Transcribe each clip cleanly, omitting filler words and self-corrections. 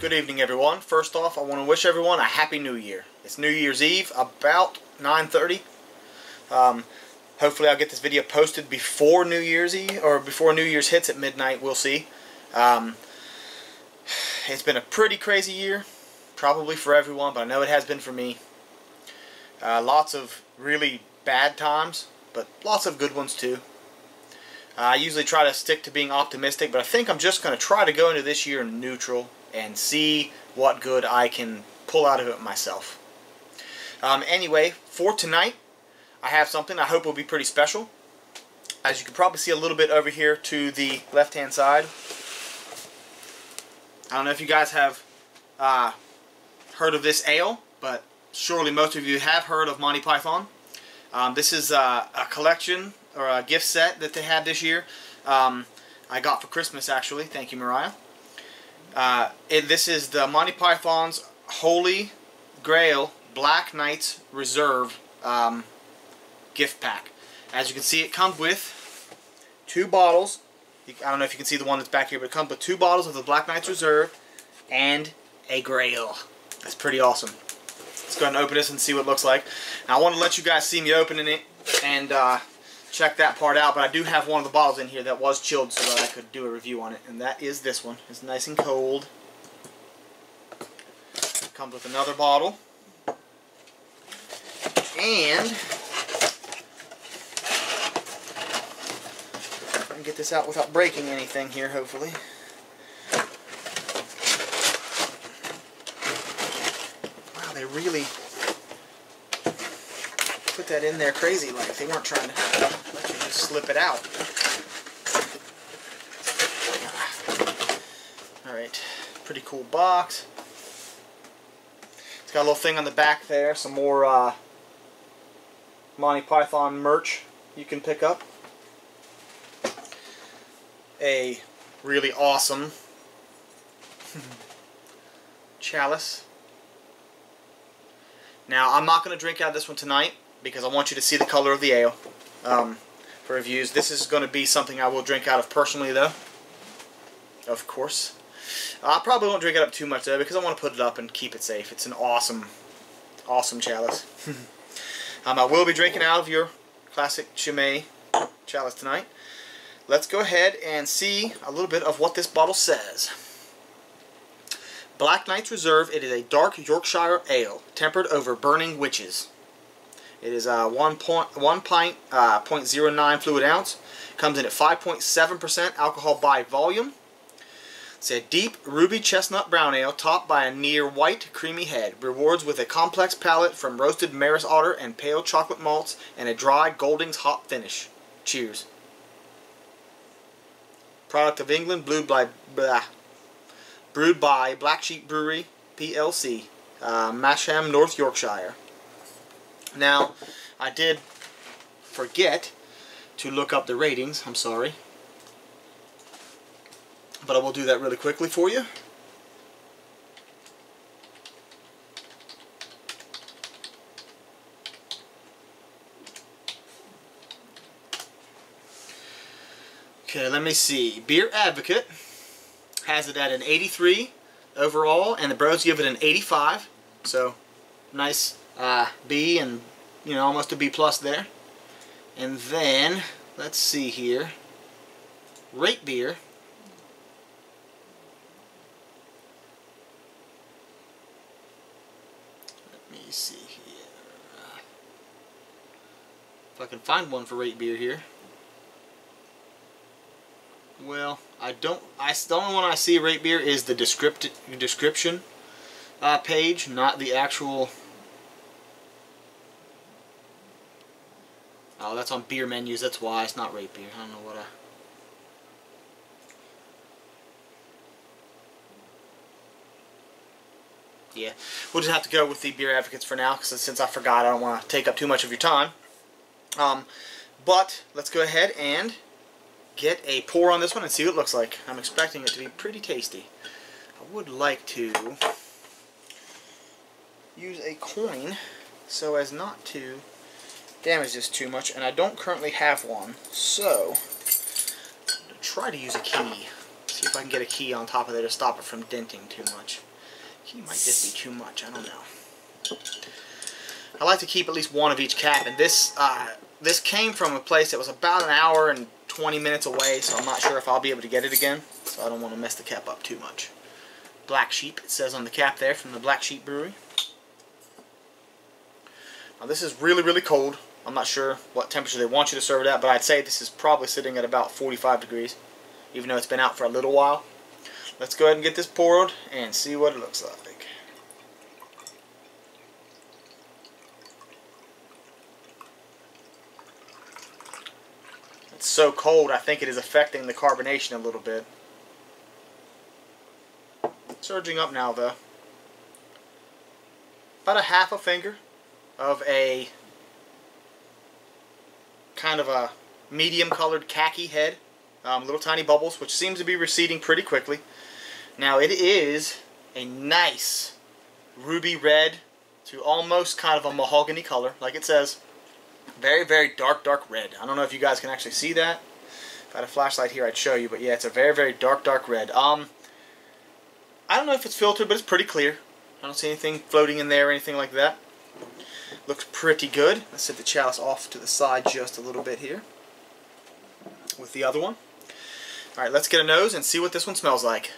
Good evening, everyone. First off, I want to wish everyone a Happy New Year. It's New Year's Eve, about 9:30. Hopefully I'll get this video posted before New Year's Eve, or before New Year's hits at midnight. We'll see. It's been a pretty crazy year, probably for everyone, but I know it has been for me. Lots of really bad times, but lots of good ones too. I usually try to stick to being optimistic, but I think I'm just going to try to go into this year neutral and see what good I can pull out of it myself. Anyway, for tonight, I have something I hope will be pretty special. As you can probably see a little bit over here to the left-hand side. I don't know if you guys have heard of this ale, but surely most of you have heard of Monty Python. This is a collection or a gift set that they had this year. I got for Christmas, actually. Thank you, Mariah. This is the Monty Python's Holy Grail Black Knights Reserve gift pack. As you can see, it comes with 2 bottles. I don't know if you can see the one that's back here, but it comes with 2 bottles of the Black Knights Reserve and a Grail. That's pretty awesome. Let's go ahead and open this and see what it looks like. Now, I want to let you guys see me opening it and check that part out, but I do have one of the bottles in here that was chilled so that I could do a review on it, and that is this one. It's nice and cold. It comes with another bottle. And I can get this out without breaking anything here, hopefully. Wow, they really put that in there crazy like. They weren't trying to let you just slip it out. Alright, pretty cool box. It's got a little thing on the back there, some more Monty Python merch you can pick up. A really awesome chalice. Now, I'm not going to drink out of this one tonight because I want you to see the color of the ale for reviews. This is going to be something I will drink out of personally, though. Of course. I probably won't drink it up too much, though, because I want to put it up and keep it safe. It's an awesome, awesome chalice. I will be drinking out of your classic Chimay chalice tonight. Let's go ahead and see a little bit of what this bottle says. Black Knights Reserve. It is a dark Yorkshire ale, tempered over burning witches. It is 1 pint, 0.09 fluid ounce. Comes in at 5.7% alcohol by volume. It's a deep ruby chestnut brown ale topped by a near white creamy head. Rewards with a complex palate from roasted Maris Otter and pale chocolate malts and a dry Goldings hop finish. Cheers. Product of England, brewed by Black Sheep Brewery PLC, Masham, North Yorkshire. Now, I did forget to look up the ratings. I'm sorry. But I will do that really quickly for you. Okay, let me see. Beer Advocate has it at an 83 overall, and the Bros give it an 85. So, nice B and, you know, almost a B plus there. And then, let's see here. Rate Beer. Let me see here. If I can find one for Rate Beer here. Well, the only one I see Rate Beer is the description page, not the actual. Oh, that's on beer menus. That's why it's not Rate Beer. I don't know what Yeah, we'll just have to go with the Beer Advocates for now, because since I forgot, I don't want to take up too much of your time. But let's go ahead and get a pour on this one and see what it looks like. I'm expecting it to be pretty tasty. I would like to use a coin so as not to damage this too much, and I don't currently have one, so I'm going to try to use a key. See if I can get a key on top of there to stop it from denting too much. He might just be too much. I don't know. I like to keep at least one of each cap, and this came from a place that was about an hour and 20 minutes away, so I'm not sure if I'll be able to get it again. So I don't want to mess the cap up too much. Black Sheep, it says on the cap there, from the Black Sheep Brewery. Now this is really, really cold. I'm not sure what temperature they want you to serve it at, but I'd say this is probably sitting at about 45 degrees, even though it's been out for a little while. Let's go ahead and get this poured and see what it looks like. It's so cold, I think it is affecting the carbonation a little bit. Surging up now, though. About a half a finger of a kind of a medium colored khaki head. Little tiny bubbles, which seems to be receding pretty quickly. Now it is a nice ruby red to almost kind of a mahogany color, like it says. Very, very dark, dark red. I don't know if you guys can actually see that. If I had a flashlight here, I'd show you, but yeah, it's a very, very dark, dark red. I don't know if it's filtered, but it's pretty clear. I don't see anything floating in there or anything like that. Looks pretty good. Let's set the chalice off to the side just a little bit here with the other one. Alright, let's get a nose and see what this one smells like.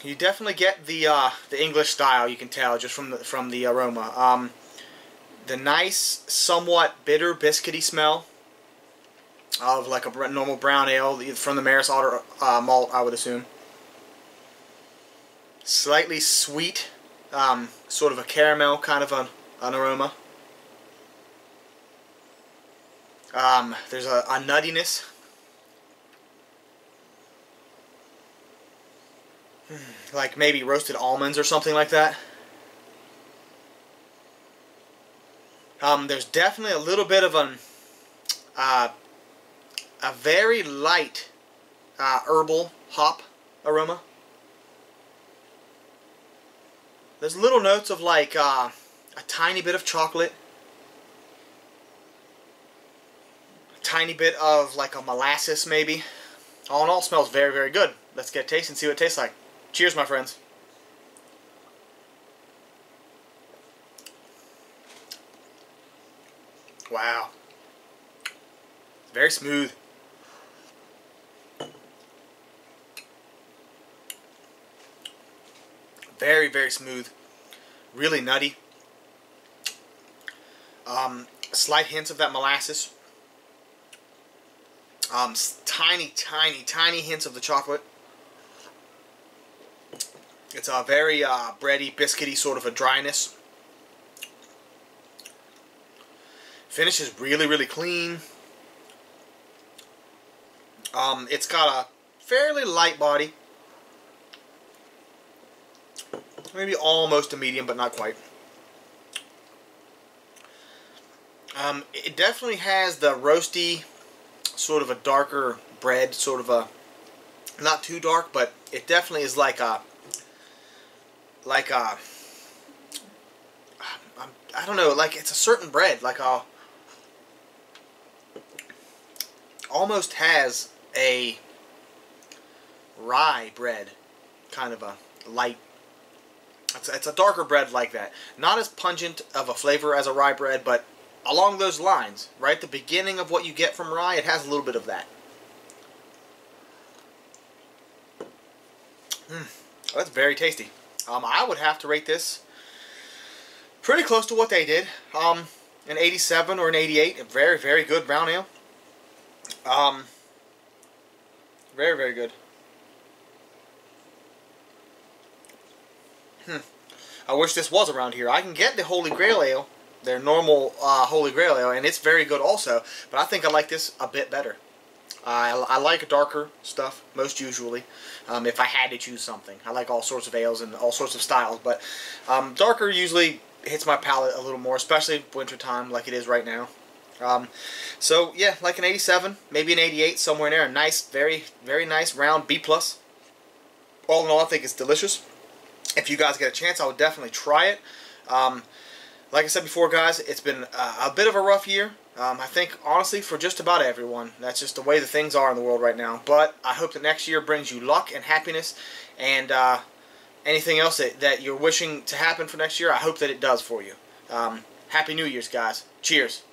You definitely get the English style, you can tell, just from the aroma. The nice, somewhat bitter, biscuity smell of like a normal brown ale from the Maris Otter malt, I would assume. Slightly sweet, sort of a caramel kind of an aroma. There's a nuttiness. Like maybe roasted almonds or something like that. There's definitely a little bit of a very light herbal hop aroma. There's little notes of like a tiny bit of chocolate, a tiny bit of like a molasses maybe. All in all, smells very, very good. Let's get a taste and see what it tastes like. Cheers, my friends. Wow. Very smooth. Very, very smooth. Really nutty. Slight hints of that molasses. Tiny, tiny, tiny hints of the chocolate. It's a very bready, biscuity sort of a dryness. Finish is really, really clean. It's got a fairly light body. Maybe almost a medium, but not quite. It definitely has the roasty, sort of a darker bread, sort of a, not too dark, but it definitely is like a, I don't know, like it's a certain bread, like a, almost has a rye bread, kind of a light. It's a darker bread like that. Not as pungent of a flavor as a rye bread, but along those lines. Right at the beginning of what you get from rye, it has a little bit of that. That's very tasty. I would have to rate this pretty close to what they did. An 87 or an 88. A very, very good brown ale. Very, very good. I wish this was around here. I can get the Holy Grail Ale, their normal Holy Grail Ale, and it's very good also, but I think I like this a bit better. I like darker stuff, most usually, if I had to choose something. I like all sorts of ales and all sorts of styles, but darker usually hits my palate a little more, especially wintertime like it is right now. So, yeah, like an 87, maybe an 88, somewhere in there. A nice, very, very nice round B+. All in all, I think it's delicious. If you guys get a chance, I would definitely try it. Like I said before, guys, it's been a bit of a rough year. I think, honestly, for just about everyone. That's just the way the things are in the world right now. But I hope that next year brings you luck and happiness, and anything else that you're wishing to happen for next year, I hope that it does for you. Happy New Year's, guys. Cheers.